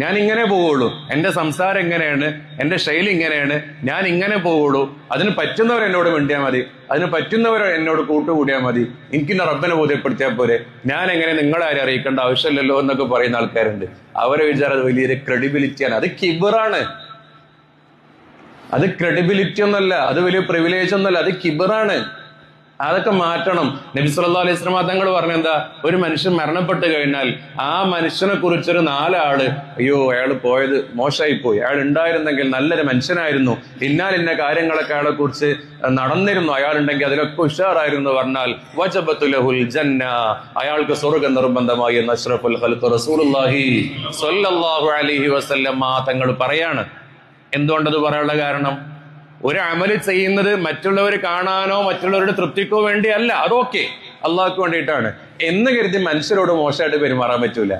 ഞാൻ ഇങ്ങനെ പോവുള്ളൂ, എന്റെ സംസാരം ഇങ്ങനെയാണ്, എന്റെ ശൈലി ഇങ്ങനെയാണ്, ഞാൻ ഇങ്ങനെ പോവുള്ളൂ, അതിന് പറ്റുന്നവർ എന്നോട് മിണ്ടിയാൽ മതി, അതിന് പറ്റുന്നവർ എന്നോട് കൂട്ടുകൂടിയാൽ മതി, എനിക്ക് റബ്ബിനെ ബോധ്യപ്പെടുത്തിയാൽ പോരെ, ഞാൻ എങ്ങനെ നിങ്ങളെ ആരും അറിയിക്കേണ്ട ആവശ്യമില്ലല്ലോ എന്നൊക്കെ പറയുന്ന ആൾക്കാരുണ്ട്. അവരെ വിചാരം അത് വലിയൊരു ക്രെഡിബിലിറ്റിയാണ്. അത് കിബറാണ്. അത് ക്രെഡിബിലിറ്റി ഒന്നല്ല, അത് വലിയ പ്രിവിലേജ് ഒന്നല്ല, അത് കിബറാണ്. അതൊക്കെ മാറ്റണം. നബി സല്ലല്ലാഹു അലൈഹി വസല്ലം തങ്ങൾ പറഞ്ഞെന്താ, ഒരു മനുഷ്യൻ മരണപ്പെട്ട് കഴിഞ്ഞാൽ ആ മനുഷ്യനെ കുറിച്ചൊരു 4 ആള്, അയ്യോ അയാൾ പോയത് മോശമായി പോയി, അയാൾ ഉണ്ടായിരുന്നെങ്കിൽ നല്ലൊരു മനുഷ്യനായിരുന്നു, ഇന്ന കാര്യങ്ങളൊക്കെ അയാളെ കുറിച്ച് നടന്നിരുന്നു, അയാളുണ്ടെങ്കിൽ അതിലൊക്കെ ഉഷാറായിരുന്നു പറഞ്ഞാൽ വജബത്തു ലഹുൽ ജന്ന, അയാൾക്ക് സ്വർഗ്ഗം നിർബന്ധമായി എന്ന് അഷ്റഫുൽ ഖൽഖ് റസൂലുള്ളാഹി സ്വല്ലല്ലാഹു അലൈഹി വസല്ലം തങ്ങൾ പറയാണ്. എന്തുകൊണ്ടത് പറയാനുള്ള കാരണം, ഒരു അമല് ചെയ്യുന്നത് മറ്റുള്ളവർ കാണാനോ മറ്റുള്ളവരുടെ തൃപ്തിക്കോ വേണ്ടിയല്ല, അതൊക്കെ അള്ളാഹ്ക്ക് വേണ്ടിയിട്ടാണ് എന്ന് കരുതി മനുഷ്യരോട് മോശമായിട്ട് പെരുമാറാൻ പറ്റൂല.